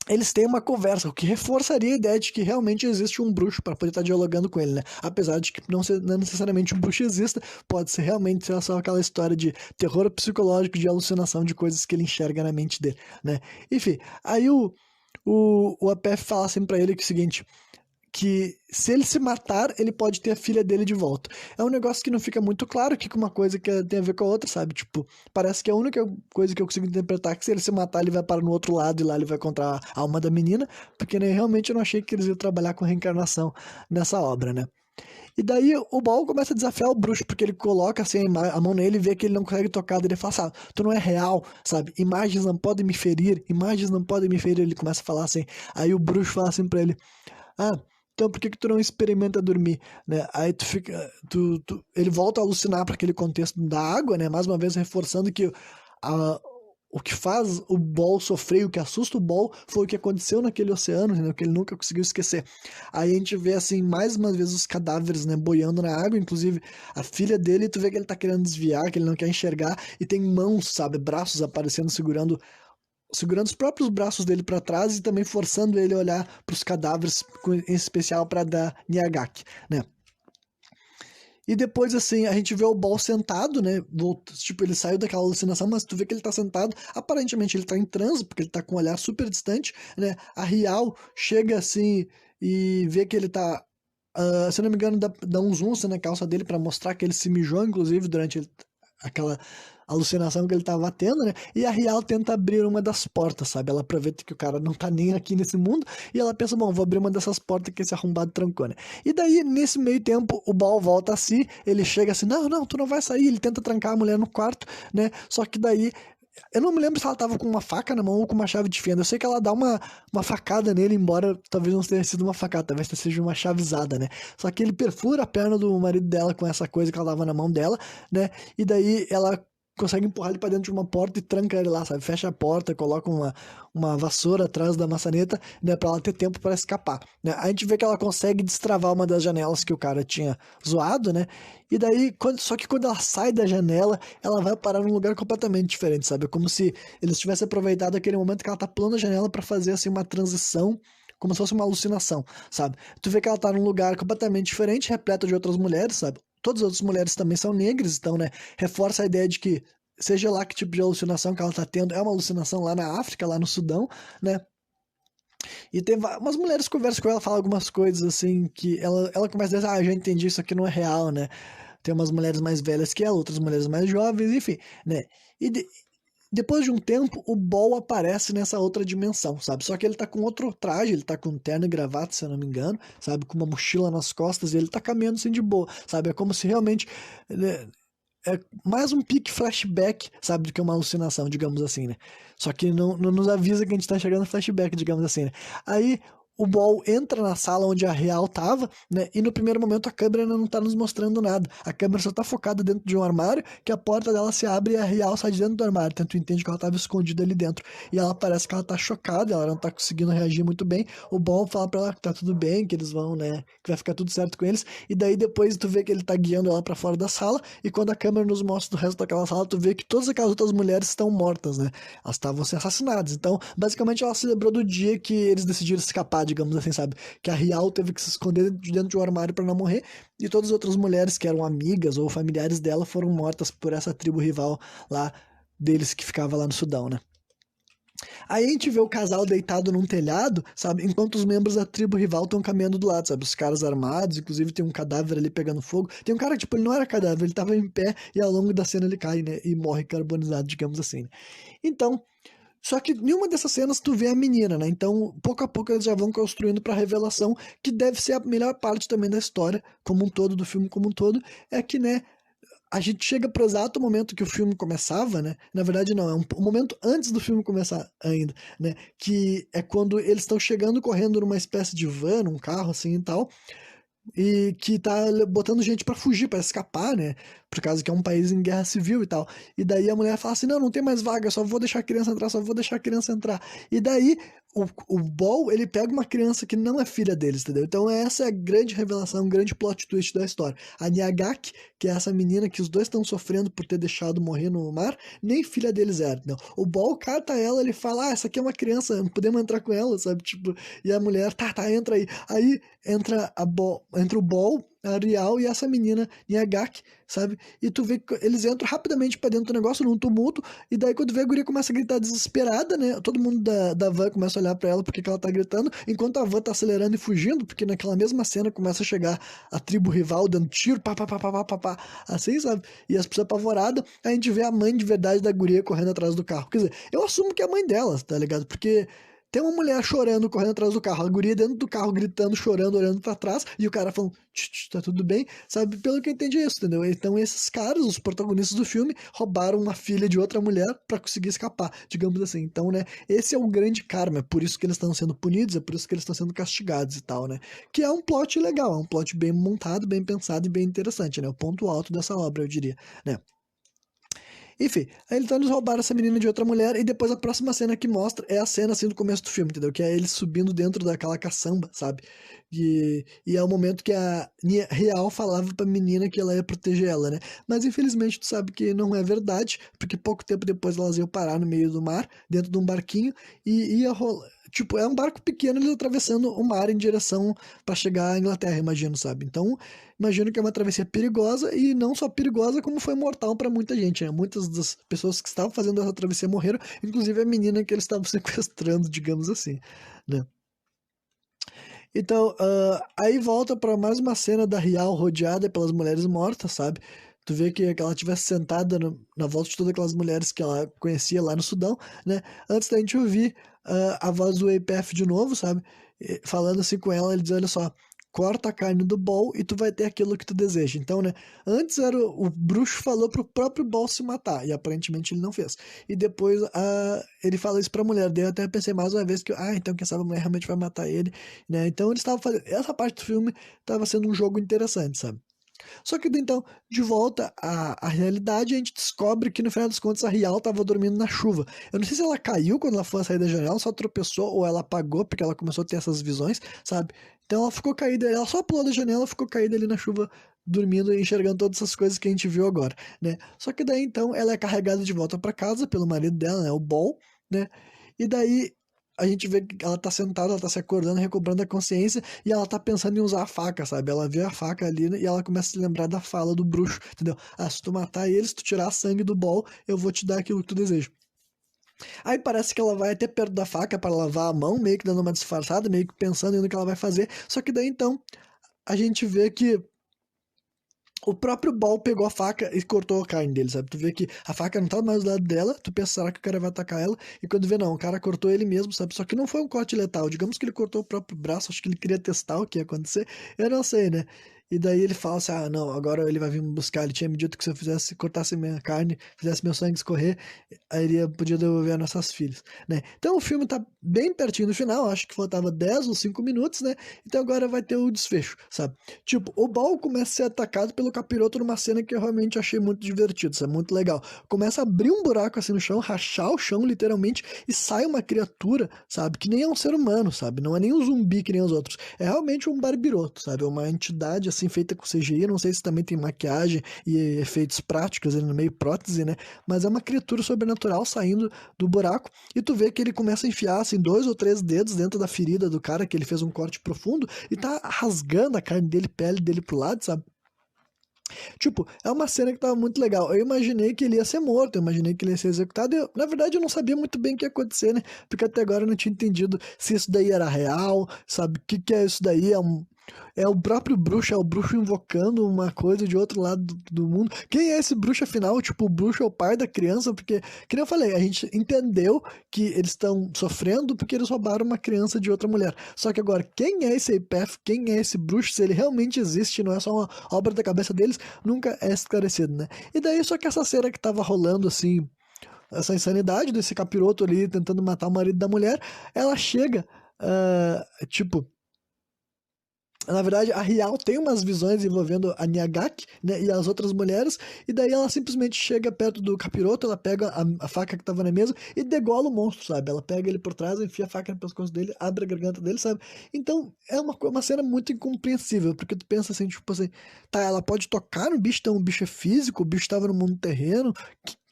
eles têm uma conversa, o que reforçaria a ideia de que realmente existe um bruxo para poder estar dialogando com ele, né? Apesar de que não necessariamente um bruxo exista, pode ser realmente só aquela história de terror psicológico, de alucinação de coisas que ele enxerga na mente dele, né? Enfim, aí o APF fala assim pra ele que é o seguinte, que se ele se matar, ele pode ter a filha dele de volta. É um negócio que não fica muito claro que uma coisa que tem a ver com a outra, sabe? Tipo, parece que a única coisa que eu consigo interpretar é que se ele se matar, ele vai para no outro lado e lá ele vai encontrar a alma da menina, porque né, realmente eu não achei que eles iam trabalhar com reencarnação nessa obra, né? E daí o Ball começa a desafiar o bruxo, porque ele coloca assim a mão nele e vê que ele não consegue tocar, daí ele fala, sabe, tu não é real, sabe? Imagens não podem me ferir, imagens não podem me ferir. Ele começa a falar assim, aí o bruxo fala assim pra ele, ah, então por que que tu não experimenta dormir, né? Aí tu fica, ele volta a alucinar para aquele contexto da água, né? Mais uma vez reforçando que a, o que faz o Ball sofrer, o que assusta o Ball foi o que aconteceu naquele oceano, né? Que ele nunca conseguiu esquecer. Aí a gente vê assim mais uma vez os cadáveres, né, boiando na água, inclusive a filha dele, tu vê que ele tá querendo desviar, que ele não quer enxergar e tem mãos, sabe, braços aparecendo segurando os próprios braços dele para trás e também forçando ele a olhar para os cadáveres, em especial para da Nyagaki, né? E depois, assim, a gente vê o Ball sentado, né? Tipo, ele saiu daquela alucinação, mas tu vê que ele tá sentado. Aparentemente ele tá em transe, porque ele tá com um olhar super distante, né? A Rial chega assim e vê que ele tá. Se eu não me engano, dá um zoom assim, na calça dele para mostrar que ele se mijou, inclusive, durante aquela alucinação que ele tava tendo, né? E a Rial tenta abrir uma das portas, sabe? Ela aproveita que o cara não tá nem aqui nesse mundo e ela pensa, bom, vou abrir uma dessas portas que esse arrombado trancou, né? E daí, nesse meio tempo, o Ball volta a si, ele chega assim, não, não, tu não vai sair, ele tenta trancar a mulher no quarto, né? Só que daí eu não me lembro se ela tava com uma faca na mão ou com uma chave de fenda. Eu sei que ela dá uma facada nele, embora talvez não tenha sido uma facada, talvez seja uma chavezada, né? Só que ele perfura a perna do marido dela com essa coisa que ela dava na mão dela, né? E daí ela consegue empurrar ele pra dentro de uma porta e tranca ele lá, sabe? Fecha a porta, coloca uma vassoura atrás da maçaneta, né? Pra ela ter tempo para escapar, né? A gente vê que ela consegue destravar uma das janelas que o cara tinha zoado, né? E daí, só que quando ela sai da janela, ela vai parar num lugar completamente diferente, sabe? É como se eles tivessem aproveitado aquele momento que ela tá pulando a janela para fazer, assim, uma transição, como se fosse uma alucinação, sabe? Tu vê que ela tá num lugar completamente diferente, repleto de outras mulheres, sabe? Todas as outras mulheres também são negras, então, né? Reforça a ideia de que, seja lá que tipo de alucinação que ela tá tendo, é uma alucinação lá na África, lá no Sudão, né? E tem umas mulheres que conversam com ela, falam algumas coisas assim, que ela começa a dizer, eu já entendi, isso aqui não é real, né? Tem umas mulheres mais velhas que ela, outras mulheres mais jovens, enfim, né? E depois de um tempo, o Ball aparece nessa outra dimensão, sabe? Só que ele tá com outro traje, ele tá com terno e gravata, se eu não me engano, sabe? Com uma mochila nas costas e ele tá caminhando assim de boa, sabe? É como se realmente, né, é mais um pique flashback, sabe, do que uma alucinação, digamos assim, né? Só que não nos avisa que a gente tá chegando no flashback, digamos assim, né? Aí o Ball entra na sala onde a Real tava, né? E no primeiro momento a câmera não tá nos mostrando nada. A câmera só tá focada dentro de um armário, que a porta dela se abre e a Real sai de dentro do armário. Então tu entende que ela tava escondida ali dentro. E ela parece que ela tá chocada, ela não tá conseguindo reagir muito bem. O Ball fala pra ela que tá tudo bem, que eles vão, né? Que vai ficar tudo certo com eles. E daí depois tu vê que ele tá guiando ela pra fora da sala. E quando a câmera nos mostra o resto daquela sala, tu vê que todas aquelas outras mulheres estão mortas, né? Elas estavam sendo assassinadas. Então, basicamente, ela se lembrou do dia que eles decidiram escapar, digamos assim, sabe? Que a Rial teve que se esconder dentro de um armário para não morrer, e todas as outras mulheres que eram amigas ou familiares dela foram mortas por essa tribo rival lá deles que ficava lá no Sudão, né? Aí a gente vê o casal deitado num telhado, sabe? Enquanto os membros da tribo rival estão caminhando do lado, sabe? Os caras armados, inclusive tem um cadáver ali pegando fogo. Tem um cara que, tipo, ele não era cadáver, ele tava em pé e ao longo da cena ele cai, né? E morre carbonizado, digamos assim, né? Então, só que nenhuma dessas cenas tu vê a menina, né? Então, pouco a pouco eles já vão construindo pra revelação, que deve ser a melhor parte também da história, como um todo, do filme como um todo, é que, né, a gente chega pro exato momento que o filme começava, né? Na verdade, não, é um momento antes do filme começar ainda, né? Que é quando eles estão chegando correndo numa espécie de van, um carro assim e tal, e que tá botando gente pra fugir, pra escapar, né? Por causa que é um país em guerra civil e tal. E daí a mulher fala assim: não, não tem mais vaga, só vou deixar a criança entrar, só vou deixar a criança entrar. E daí o Ball, ele pega uma criança que não é filha deles, entendeu? Então essa é a grande revelação, um grande plot twist da história. A Nyagaki, que é essa menina que os dois estão sofrendo por ter deixado morrer no mar, nem filha deles era, não. O Ball cata ela, ele fala: essa aqui é uma criança, não podemos entrar com ela, sabe? Tipo, e a mulher, tá, entra aí. Aí entra o Ball, a Rial e essa menina Nyagaki, sabe? E tu vê que eles entram rapidamente pra dentro do negócio, num tumulto, e daí quando vê a guria começa a gritar desesperada, né? Todo mundo da van começa a olhar pra ela porque que ela tá gritando, enquanto a van tá acelerando e fugindo, porque naquela mesma cena começa a chegar a tribo rival dando tiro, pá, assim, sabe? E as pessoas apavoradas, a gente vê a mãe de verdade da guria correndo atrás do carro. Quer dizer, eu assumo que é a mãe dela, tá ligado? Porque tem uma mulher chorando, correndo atrás do carro, a guria dentro do carro, gritando, chorando, olhando pra trás, e o cara falando, tá tudo bem, sabe? Pelo que eu entendi isso, entendeu? Então esses caras, os protagonistas do filme, roubaram uma filha de outra mulher pra conseguir escapar, digamos assim. Então, né, esse é o grande karma, é por isso que eles estão sendo punidos, é por isso que eles estão sendo castigados e tal, né? Que é um plot legal, é um plot bem montado, bem pensado e bem interessante, né? O ponto alto dessa obra, eu diria, né? Enfim, aí então eles roubaram essa menina de outra mulher e depois a próxima cena que mostra é a cena assim do começo do filme, entendeu? Que é eles subindo dentro daquela caçamba, sabe? E é o momento que a Real falava pra menina que ela ia proteger ela, né? Mas infelizmente tu sabe que não é verdade, porque pouco tempo depois elas iam parar no meio do mar, dentro de um barquinho, e ia rolar. Tipo, é um barco pequeno, eles atravessando o mar em direção pra chegar à Inglaterra, imagino, sabe? Então, imagino que é uma travessia perigosa e não só perigosa, como foi mortal pra muita gente, né? Muitas das pessoas que estavam fazendo essa travessia morreram, inclusive a menina que eles estavam sequestrando, digamos assim, né? Então, aí volta pra mais uma cena da Rial rodeada pelas mulheres mortas, sabe? Tu vê que ela tivesse sentada na volta de todas aquelas mulheres que ela conhecia lá no Sudão, né? Antes da gente ouvir a voz do APF de novo, sabe? Falando assim com ela, ele diz, olha só, corta a carne do Ball e tu vai ter aquilo que tu deseja. Então, né? Antes era o bruxo falou pro próprio Ball se matar, e aparentemente ele não fez. E depois ele fala isso pra mulher, daí eu até pensei mais uma vez que, então quem sabe a mulher realmente vai matar ele, né? Então eles estavam fazendo, essa parte do filme estava sendo um jogo interessante, sabe? Só que então, de volta à realidade, a gente descobre que no final das contas a Rial estava dormindo na chuva. Eu não sei se ela caiu quando ela foi sair da janela, só tropeçou ou ela apagou porque ela começou a ter essas visões, sabe? Então ela ficou caída, ela só pulou da janela, ficou caída ali na chuva, dormindo e enxergando todas essas coisas que a gente viu agora, né? Só que daí então ela é carregada de volta para casa pelo marido dela, né, o Ball, né? E daí a gente vê que ela tá sentada, ela tá se acordando, recobrando a consciência, e ela tá pensando em usar a faca, sabe? Ela vê a faca ali, né, e ela começa a se lembrar da fala do bruxo, entendeu? Se tu matar eles, se tu tirar sangue do Ball, eu vou te dar aquilo que tu deseja. Aí parece que ela vai até perto da faca para lavar a mão, meio que dando uma disfarçada, meio que pensando no que ela vai fazer. Só que daí então a gente vê que o próprio Ball pegou a faca e cortou a carne dele, sabe? Tu vê que a faca não tá mais do lado dela, tu pensa, será que o cara vai atacar ela? E quando vê, não, o cara cortou ele mesmo, sabe? Só que não foi um corte letal, digamos que ele cortou o próprio braço, acho que ele queria testar o que ia acontecer, eu não sei, né? E daí ele fala assim, não, agora ele vai vir me buscar, ele tinha me dito que se eu fizesse, cortasse minha carne, fizesse meu sangue escorrer, aí ele podia devolver as nossas filhas, né? Então o filme tá bem pertinho do final, acho que faltava 10 ou 5 minutos, né? Então agora vai ter o desfecho, sabe? Tipo, o Ball começa a ser atacado pelo capiroto numa cena que eu realmente achei muito divertido, isso é muito legal. Começa a abrir um buraco assim no chão, rachar o chão literalmente, e sai uma criatura, sabe? Que nem é um ser humano, sabe? Não é nem um zumbi que nem os outros. É realmente um barbiroto, sabe? É uma entidade assim feita com CGI, não sei se também tem maquiagem e efeitos práticos ali no meio, prótese, né? Mas é uma criatura sobrenatural saindo do buraco, e tu vê que ele começa a enfiar assim 2 ou 3 dedos dentro da ferida do cara, que ele fez um corte profundo, e tá rasgando a carne dele, pele dele pro lado, sabe? Tipo, é uma cena que tava muito legal. Eu imaginei que ele ia ser morto, eu imaginei que ele ia ser executado. Na verdade, eu não sabia muito bem o que ia acontecer, né? Porque até agora eu não tinha entendido se isso daí era real, sabe? O que que é isso daí? É o próprio bruxo, é o bruxo invocando uma coisa de outro lado do mundo. Quem é esse bruxo afinal? Tipo, o bruxo é o pai da criança, porque, que nem eu falei, a gente entendeu que eles estão sofrendo porque eles roubaram uma criança de outra mulher. Só que agora, quem é esse Eipeth? Quem é esse bruxo? Se ele realmente existe, não é só uma obra da cabeça deles, nunca é esclarecido, né? E daí, só que essa cena que tava rolando assim, essa insanidade desse capiroto ali tentando matar o marido da mulher, ela chega, tipo. Na verdade, a Rial tem umas visões envolvendo a Nyagak, né, e as outras mulheres, e daí ela simplesmente chega perto do capiroto, ela pega a faca que tava na mesa e degola o monstro, sabe? Ela pega ele por trás, enfia a faca no pescoço dele, abre a garganta dele, sabe? Então, é uma cena muito incompreensível, porque tu pensa assim, tipo assim, tá, ela pode tocar no bicho, então o bicho é físico, o bicho tava no mundo terreno,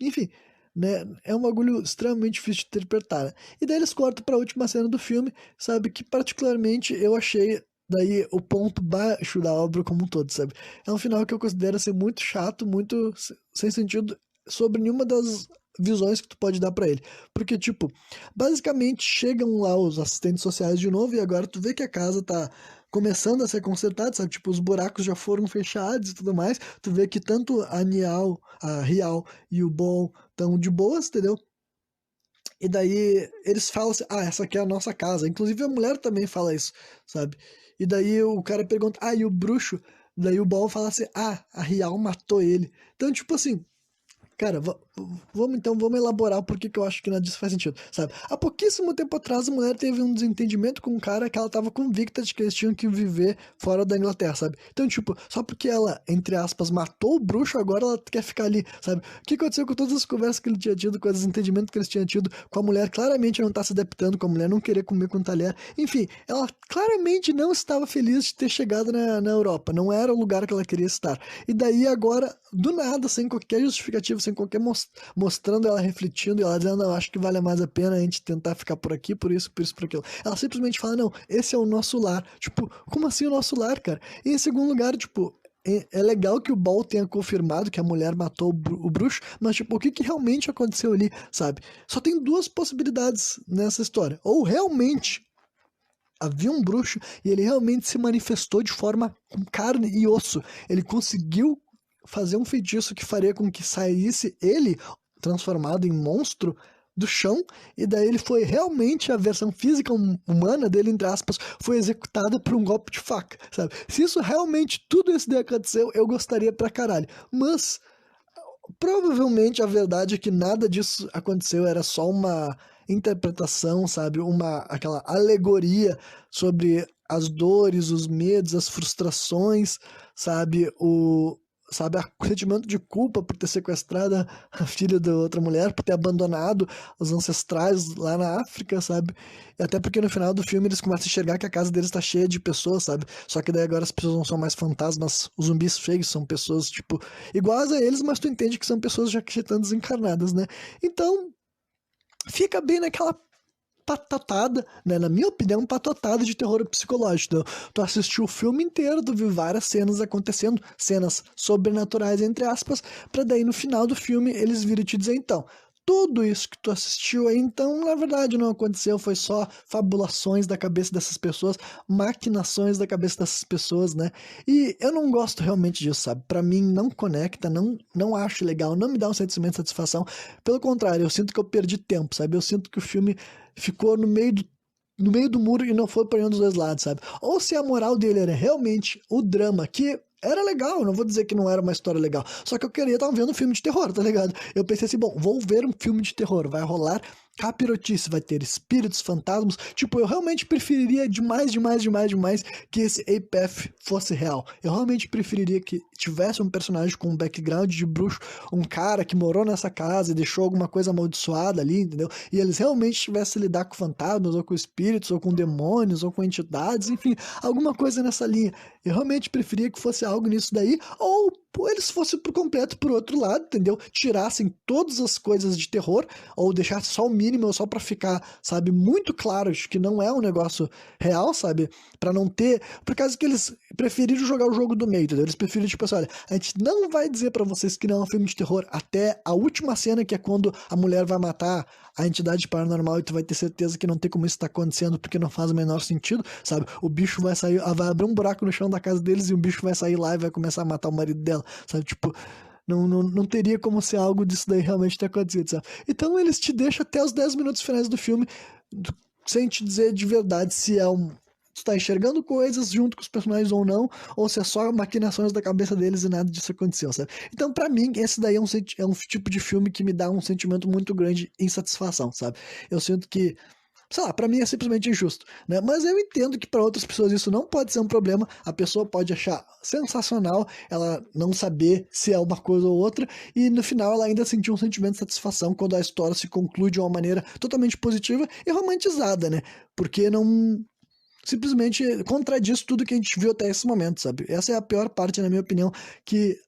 enfim, né? É um bagulho extremamente difícil de interpretar, né? E daí eles cortam pra última cena do filme, sabe? Que particularmente eu achei daí o ponto baixo da obra como um todo, sabe? É um final que eu considero ser muito chato, muito sem sentido sobre nenhuma das visões que tu pode dar pra ele. Porque, tipo, basicamente chegam lá os assistentes sociais de novo e agora tu vê que a casa tá começando a ser consertada, sabe? Tipo, os buracos já foram fechados e tudo mais. Tu vê que tanto a Rial e o Bol estão de boas, entendeu? E daí eles falam assim, ah, essa aqui é a nossa casa. Inclusive a mulher também fala isso, sabe? E daí o cara pergunta, ah, e o bruxo? Daí o Ball fala assim, ah, a Rial matou ele. Então, tipo assim, cara, vamos elaborar por que que eu acho que nada disso faz sentido, sabe? Há pouquíssimo tempo atrás a mulher teve um desentendimento com um cara que ela tava convicta de que eles tinham que viver fora da Inglaterra, sabe? Então, tipo, só porque ela, entre aspas, matou o bruxo, agora ela quer ficar ali, sabe? O que aconteceu com todas as conversas que ele tinha tido, com os desentendimentos que eles tinham tido com a mulher, claramente não tá se adaptando, com a mulher não querer comer com talher. Enfim, ela claramente não estava feliz de ter chegado na Europa, não era o lugar que ela queria estar. E daí agora, do nada, sem qualquer justificativa, sem qualquer mostrando ela refletindo e ela dizendo, não, acho que vale mais a pena a gente tentar ficar por aqui, por aquilo. Ela simplesmente fala, não, esse é o nosso lar. Tipo, como assim o nosso lar, cara? E em segundo lugar, tipo, é legal que o Ball tenha confirmado que a mulher matou o bruxo, mas, tipo, o que que realmente aconteceu ali, sabe? Só tem duas possibilidades nessa história. Ou realmente havia um bruxo e ele realmente se manifestou de forma com carne e osso. Ele conseguiu fazer um feitiço que faria com que saísse ele transformado em monstro do chão, e daí ele foi realmente a versão física humana dele, entre aspas, foi executada por um golpe de faca, sabe? Se isso realmente, tudo isso daí aconteceu, eu gostaria pra caralho. Mas provavelmente a verdade é que nada disso aconteceu, era só uma interpretação, sabe? Aquela alegoria sobre as dores, os medos, as frustrações, sabe? O sentimento de culpa por ter sequestrado a filha da outra mulher, por ter abandonado os ancestrais lá na África, sabe? E até porque no final do filme eles começam a enxergar que a casa deles tá cheia de pessoas, sabe? Só que daí agora as pessoas não são mais fantasmas, os zumbis feios são pessoas, tipo, iguais a eles, mas tu entende que são pessoas já que estão desencarnadas, né? Então, fica bem naquela patatada, né? Na minha opinião, patatada de terror psicológico. Então, tu assistiu o filme inteiro, tu viu várias cenas acontecendo, cenas sobrenaturais, entre aspas, pra daí no final do filme eles virem te dizer, então, tudo isso que tu assistiu aí, então, na verdade não aconteceu, foi só fabulações da cabeça dessas pessoas, maquinações da cabeça dessas pessoas, né? E eu não gosto realmente disso, sabe? Pra mim não conecta, não acho legal, não me dá um sentimento de satisfação. Pelo contrário, eu sinto que eu perdi tempo, sabe? Eu sinto que o filme ficou no meio do muro e não foi para nenhum dos dois lados, sabe? Ou se a moral dele era realmente o drama, que era legal, não vou dizer que não era uma história legal, só que eu queria estar vendo um filme de terror, tá ligado? Eu pensei assim, bom, vou ver um filme de terror, vai rolar capirotice, vai ter espíritos, fantasmas, tipo, eu realmente preferiria demais que esse Eipeth fosse real. Eu realmente preferiria que tivesse um personagem com um background de bruxo, um cara que morou nessa casa e deixou alguma coisa amaldiçoada ali, entendeu? E eles realmente tivessem a lidar com fantasmas, ou com espíritos, ou com demônios, ou com entidades, enfim, alguma coisa nessa linha. Eu realmente preferia que fosse algo nisso daí, ou eles fossem por completo por outro lado, entendeu? Tirassem todas as coisas de terror, ou deixassem só o mínimo, só pra ficar, sabe, muito claro de que não é um negócio real, sabe? Pra não ter... Por causa que eles preferiram jogar o jogo do meio, entendeu? Eles preferiram, tipo assim, olha, a gente não vai dizer pra vocês que não é um filme de terror até a última cena, que é quando a mulher vai matar a entidade paranormal e tu vai ter certeza que não tem como isso tá acontecendo, porque não faz o menor sentido, sabe? O bicho vai sair, vai abrir um buraco no chão da casa deles e o bicho vai sair lá e vai começar a matar o marido dela, sabe? Tipo, não teria como ser algo disso daí realmente ter acontecido, sabe? Então eles te deixam até os 10 minutos finais do filme sem te dizer de verdade se é um... Tu tá enxergando coisas junto com os personagens ou não, ou se é só maquinações da cabeça deles e nada disso aconteceu, sabe? Então, pra mim, esse daí é um tipo de filme que me dá um sentimento muito grande de insatisfação, sabe? Eu sinto que, sei lá, pra mim é simplesmente injusto, né? Mas eu entendo que pra outras pessoas isso não pode ser um problema, a pessoa pode achar sensacional ela não saber se é uma coisa ou outra, e no final ela ainda sentir um sentimento de satisfação quando a história se conclui de uma maneira totalmente positiva e romantizada, né? Porque não... simplesmente contradiz tudo que a gente viu até esse momento, sabe? Essa é a pior parte, na minha opinião, que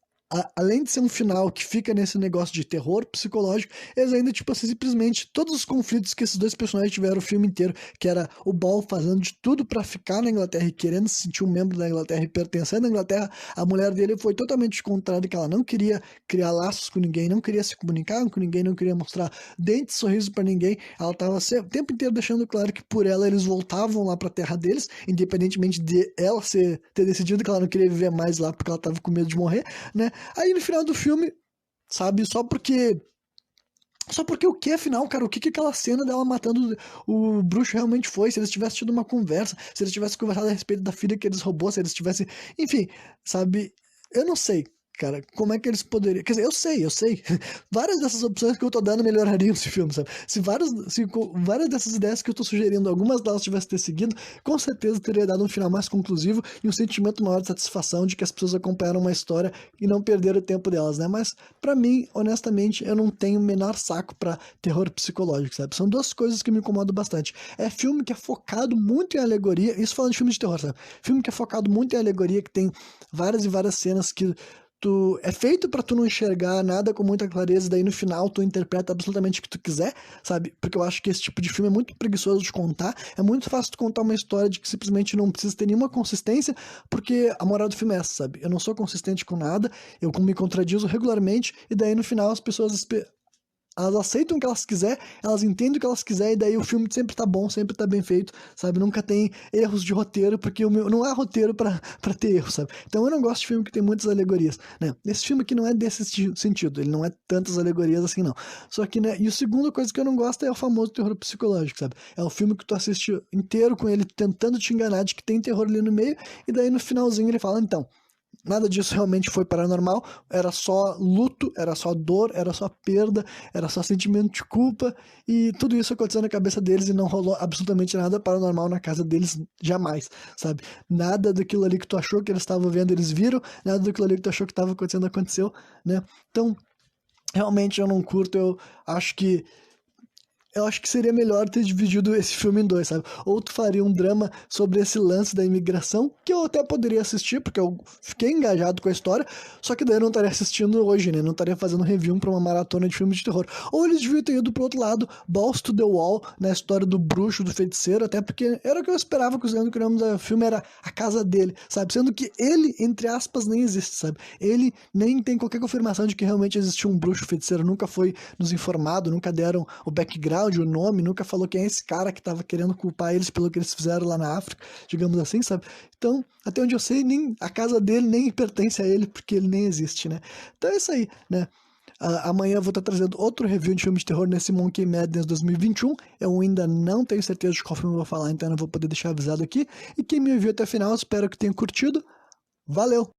além de ser um final que fica nesse negócio de terror psicológico, eles ainda, tipo assim, simplesmente todos os conflitos que esses dois personagens tiveram o filme inteiro, que era o Ball fazendo de tudo pra ficar na Inglaterra e querendo se sentir um membro da Inglaterra e pertencendo à Inglaterra, a mulher dele foi totalmente contrária, que ela não queria criar laços com ninguém, não queria se comunicar com ninguém, não queria mostrar dentes, sorriso pra ninguém, ela tava o tempo inteiro deixando claro que por ela eles voltavam lá pra terra deles, independentemente de ela ter decidido que ela não queria viver mais lá porque ela tava com medo de morrer, né? Aí no final do filme, sabe, só porque o que, afinal, cara? O que aquela cena dela matando o bruxo realmente foi? Se eles tivessem tido uma conversa, se eles tivessem conversado a respeito da filha que eles roubou, se eles tivessem... Enfim, sabe? Eu não sei, cara, como é que eles poderiam... Quer dizer, eu sei. Várias dessas opções que eu tô dando melhorariam esse filme, sabe? Se várias dessas ideias que eu tô sugerindo, algumas delas tivessem ter seguido, com certeza teria dado um final mais conclusivo e um sentimento maior de satisfação de que as pessoas acompanharam uma história e não perderam o tempo delas, né? Mas, pra mim, honestamente, eu não tenho o menor saco pra terror psicológico, sabe? São duas coisas que me incomodam bastante. É filme que é focado muito em alegoria, isso falando de filme de terror, sabe? Filme que é focado muito em alegoria, que tem várias e várias cenas que é feito pra tu não enxergar nada com muita clareza, daí no final tu interpreta absolutamente o que tu quiser, sabe? Porque eu acho que esse tipo de filme é muito preguiçoso de contar, é muito fácil tu contar uma história de que simplesmente não precisa ter nenhuma consistência, porque a moral do filme é essa, sabe? Eu não sou consistente com nada, eu me contradizo regularmente, e daí no final as pessoas elas aceitam o que elas quiserem, elas entendem o que elas quiserem, e daí o filme sempre tá bom, sempre tá bem feito, sabe? Nunca tem erros de roteiro, porque não há roteiro pra ter erro, sabe? Então eu não gosto de filme que tem muitas alegorias, né? Esse filme aqui não é desse sentido, ele não é tantas alegorias assim, não. Só que, né? E a segunda coisa que eu não gosto é o famoso terror psicológico, sabe? É o filme que tu assiste inteiro com ele tentando te enganar de que tem terror ali no meio, e daí no finalzinho ele fala, então... Nada disso realmente foi paranormal, era só luto, era só dor, era só perda, era só sentimento de culpa, e tudo isso aconteceu na cabeça deles e não rolou absolutamente nada paranormal na casa deles jamais, sabe? Nada daquilo ali que tu achou que eles estavam vendo, eles viram, nada daquilo ali que tu achou que estava acontecendo, aconteceu, né? Então, realmente eu não curto, eu acho que seria melhor ter dividido esse filme em dois, sabe? Ou tu faria um drama sobre esse lance da imigração, que eu até poderia assistir, porque eu fiquei engajado com a história, só que daí eu não estaria assistindo hoje, né? Não estaria fazendo review pra uma maratona de filmes de terror. Ou eles deviam ter ido pro outro lado, Balls to the Wall, na história do bruxo, do feiticeiro, até porque era o que eu esperava, considerando que o nome do filme era A Casa Dele, sabe? Sendo que ele, entre aspas, nem existe, sabe? Ele nem tem qualquer confirmação de que realmente existiu um bruxo feiticeiro, nunca foi nos informado, nunca deram o background, o nome, nunca falou quem é esse cara que tava querendo culpar eles pelo que eles fizeram lá na África, digamos assim, sabe? Então, até onde eu sei, nem a casa dele nem pertence a ele, porque ele nem existe, né? Então é isso aí, né? Amanhã eu vou estar trazendo outro review de filme de terror nesse Monkey Madness 2021. Eu ainda não tenho certeza de qual filme eu vou falar, então eu não vou poder deixar avisado aqui. E quem me viu até o final, espero que tenha curtido. Valeu!